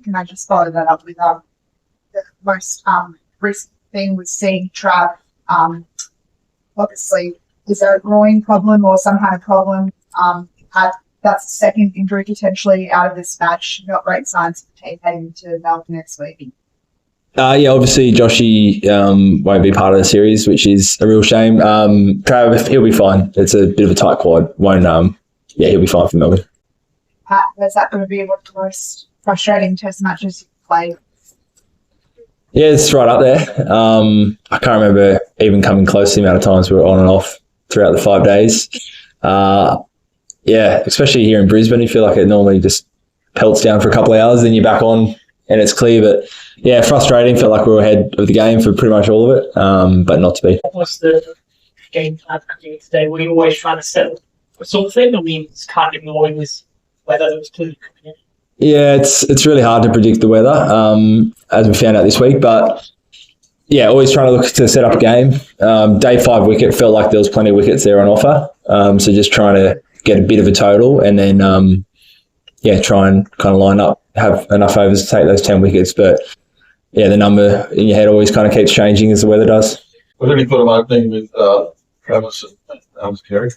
can I just follow that up with the most recent thing was seeing Trav, obviously, is there a groin problem or some kind of problem? That's the second injury potentially out of this match. Not great signs for the team heading into Melbourne next week. Obviously Joshy won't be part of the series, which is a real shame. Trav, he'll be fine. It's a bit of a tight quad. He'll be fine for Melbourne. Pat, is that going to be one of the most frustrating test matches you've played? Yeah, it's right up there. I can't remember even coming close to the amount of times we were on and off throughout the 5 days. Especially here in Brisbane, you feel like it normally just pelts down for a couple of hours, then you're back on and it's clear. But yeah, frustrating. Felt like we were ahead of the game for pretty much all of it, but not to be. What was the game plan today? Were you always trying to settle for something? I mean, it's kind of annoying with weather that was clearly coming in. Yeah, it's really hard to predict the weather, as we found out this week. But yeah, always trying to look to set up a game. Day 5 wicket felt like there was plenty of wickets there on offer. So just trying to get a bit of a total and then try and kind of line up, have enough overs to take those 10 wickets. But yeah, the number in your head always kind of keeps changing as the weather does. Was there any thought of opening with Travis and Carey?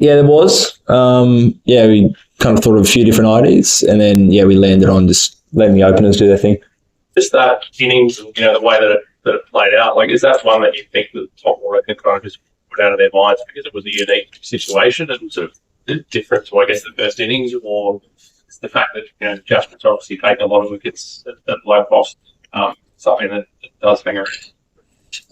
Yeah, there was. We kind of thought of a few different ideas, and then we landed on just letting the openers do their thing. Just that innings and the way that it played out. Like, is that one that you think the top order can kind of just put out of their minds because it was a unique situation and sort of different to, I guess, the first innings, or it's the fact that Jasper's obviously taken a lot of wickets at low cost, something that does hang around?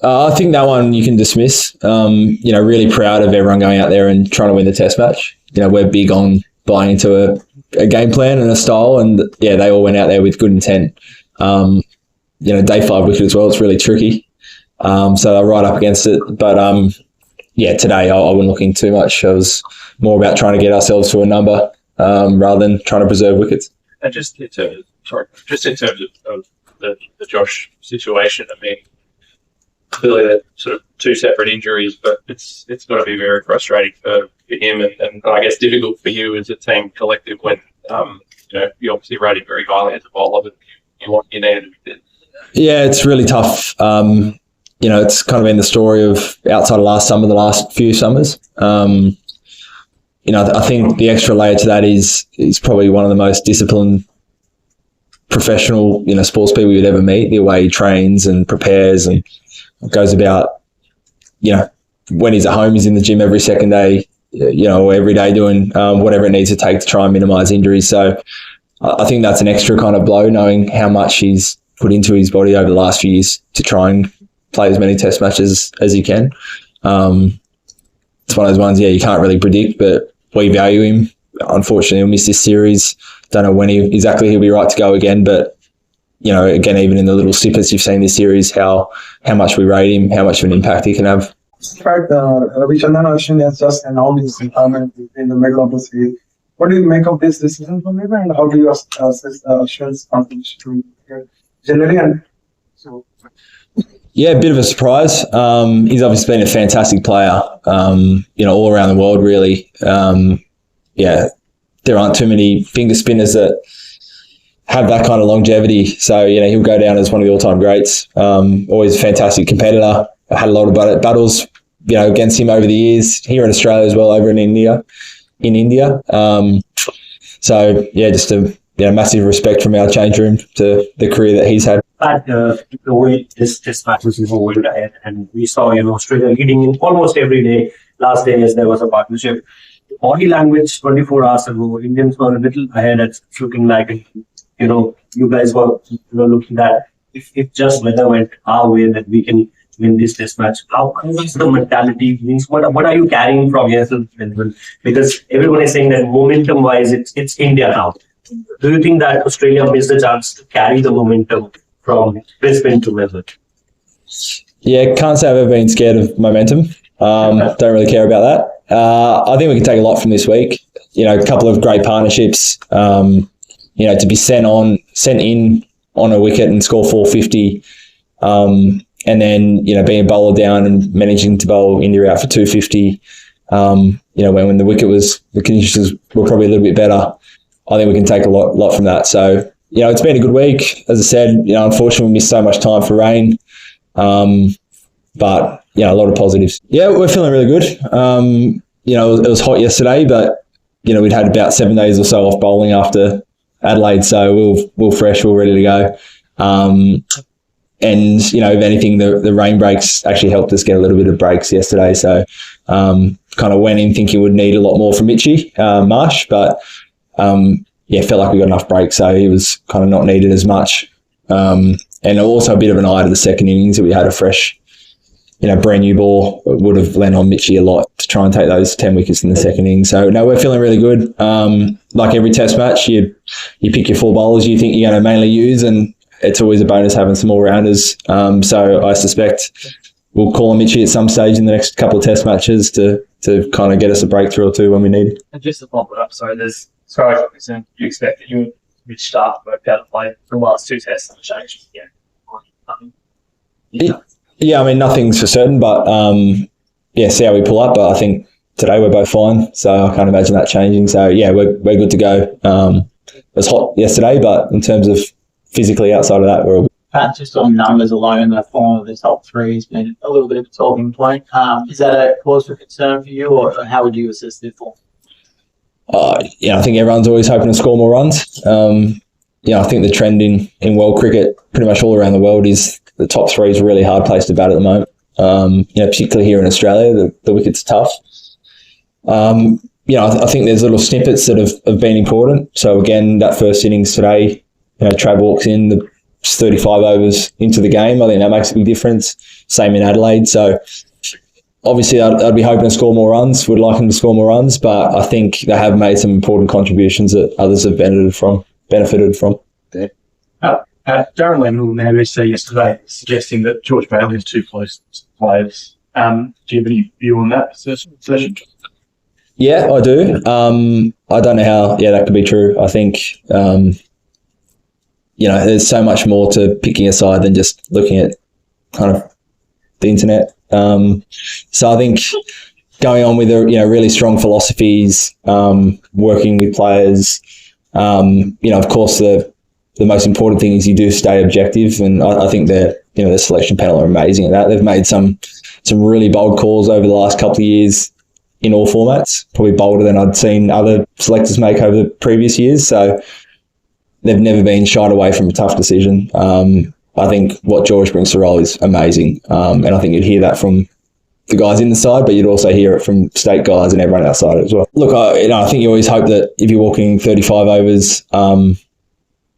I think that one you can dismiss. Really proud of everyone going out there and trying to win the test match. We're big on buying into a game plan and a style, and they all went out there with good intent. Day 5 wicket as well, it's really tricky. So they're right up against it. But today I wasn't looking too much. I was more about trying to get ourselves to a number rather than trying to preserve wickets. And just in terms of the Josh situation, I mean, clearly they're sort of two separate injuries, but it's got to be very frustrating for him and I guess difficult for you as a team collective when you obviously rated very highly as a bowler, but you needed a bit. Yeah, it's really tough. It's kind of been the story of outside of last summer, the last few summers. I think the extra layer to that is probably one of the most disciplined professional sports people you'd ever meet. The way he trains and prepares and goes about, when he's at home, he's in the gym every second day, every day doing whatever it needs to take to try and minimise injuries. So I think that's an extra kind of blow, knowing how much he's put into his body over the last few years to try and play as many test matches as he can. It's one of those ones, you can't really predict, but we value him. Unfortunately, he'll miss this series. Don't know when exactly he'll be right to go again, but again, even in the little snippets you've seen this series, how much we rate him, how much of an impact he can have. In fact, Ravichandran Ashwin has just announced his retirement in the middle of the series. What do you make of this decision from him, and how do you assess Ashwin's contribution to generally? A bit of a surprise. He's obviously been a fantastic player, all around the world, really. There aren't too many finger spinners that have that kind of longevity. So, he'll go down as one of the all-time greats. Always a fantastic competitor. I had a lot of battles, against him over the years, here in Australia as well, over in India. Just a massive respect from our change room to the career that he's had. At the way this match was evolved, and we saw Australia leading in almost every day. Last day, as there was a partnership. Body language 24 hours ago, Indians were a little ahead. It's looking like you guys were looking at if just weather went our way that we can win this test match. How is the mentality? Means what are you carrying from here? Because everyone is saying that momentum wise, it's India now. Do you think that Australia missed the chance to carry the momentum from Brisbane to Melbourne? Yeah, can't say I've ever been scared of momentum. Don't really care about that. I think we can take a lot from this week. A couple of great partnerships. To be sent in on a wicket and score 450, and then being a bowler down and managing to bowl India out for 250. When the conditions were probably a little bit better. I think we can take a lot from that. So it's been a good week. As I said, unfortunately we missed so much time for rain. But a lot of positives. Yeah, we're feeling really good. It was hot yesterday, but we'd had about 7 days or so off bowling after Adelaide, so we're fresh, we're ready to go. And if anything, the rain breaks actually helped us get a little bit of breaks yesterday. So kind of went in thinking we'd need a lot more from Mitchie Marsh, but felt like we got enough breaks, so he was kind of not needed as much. And also a bit of an eye to the second innings that we had a fresh, brand new ball would have lent on Mitchie a lot to try and take those 10 wickets in the second innings. So no, we're feeling really good. Like every test match, you pick your 4 bowlers you think you're going to mainly use, and it's always a bonus having some all-rounders. So I suspect we'll call on Mitchie at some stage in the next couple of test matches to kind of get us a breakthrough or two when we need it. And just to follow it up, as far as I'm concerned, you expect that you and Mitch Stark both be able to play the last 2 tests and change. Nothing. Yeah, I mean, nothing's for certain, but see how we pull up. But I think today we're both fine, so I can't imagine that changing. So yeah, we're good to go. It was hot yesterday, but in terms of physically outside of that, we're all good. Pat, just on numbers alone, the form of the top 3 has been a little bit of a talking point. Is that a cause for concern for you, or how would you assess their form? I think everyone's always hoping to score more runs. I think the trend in world cricket, pretty much all around the world, is the top 3 is a really hard place to bat at the moment. Particularly here in Australia, the wicket's tough. I think there's little snippets that have been important. So again, that first innings today, Trav walks in, the 35 overs into the game. I think that makes a big difference. Same in Adelaide. So obviously I'd be hoping to score more runs, would like him to score more runs, but I think they have made some important contributions that others have benefited from. Darren Lemon on ABC yesterday suggesting that George Bailey is too close to players. Do you have any view on that session? Yeah, I do. I don't know how that could be true. I think there's so much more to picking a side than just looking at kind of the internet. So I think going on with really strong philosophies, working with players, of course the most important thing is you do stay objective, and I think the selection panel are amazing at that. They've made some really bold calls over the last couple of years in all formats, probably bolder than I'd seen other selectors make over the previous years. So they've never been shied away from a tough decision. I think what George brings to the role is amazing, and I think you'd hear that from the guys in the side, but you'd also hear it from state guys and everyone outside as well. Look, I think you always hope that if you're walking 35 overs,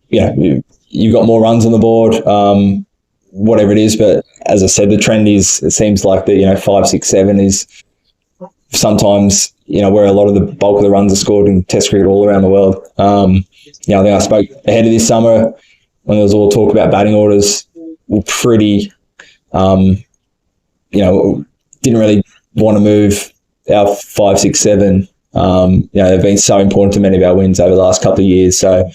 you've got more runs on the board, whatever it is. But as I said, the trend is, it seems like that 5, 6, 7 is sometimes where a lot of the bulk of the runs are scored in Test cricket all around the world. I think I spoke ahead of this summer when there was all talk about batting orders. Were pretty, didn't really want to move our 5, 6, 7. They've been so important to many of our wins over the last couple of years. So,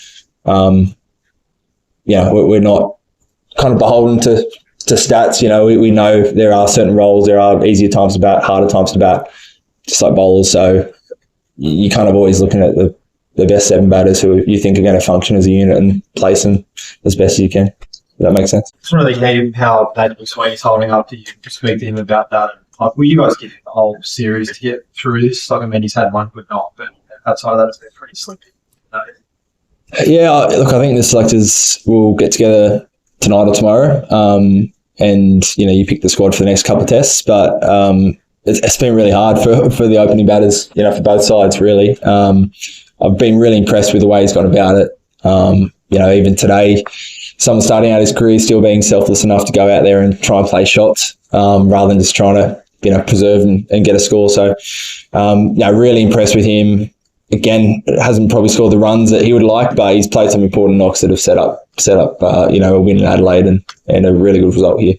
we're not kind of beholden to stats. We know there are certain roles, there are easier times to bat, harder times to bat, just like bowlers. So you're kind of always looking at the best 7 batters who you think are going to function as a unit and place them as best as you can. Does that make sense? It's really key how that looks when he's holding up to you to speak to him about that. Will you guys give him the whole series to get through this? He's had one good knock, but outside of that, it's been pretty slippy. Yeah, look, I think the selectors will get together tonight or tomorrow, and you pick the squad for the next couple of tests. But it's been really hard for the opening batters, for both sides really. I've been really impressed with the way he's gone about it. Even today, someone starting out his career still being selfless enough to go out there and try and play shots rather than just trying to preserve and get a score. So really impressed with him. Again, hasn't probably scored the runs that he would like, but he's played some important knocks that have set up a win in Adelaide and a really good result here.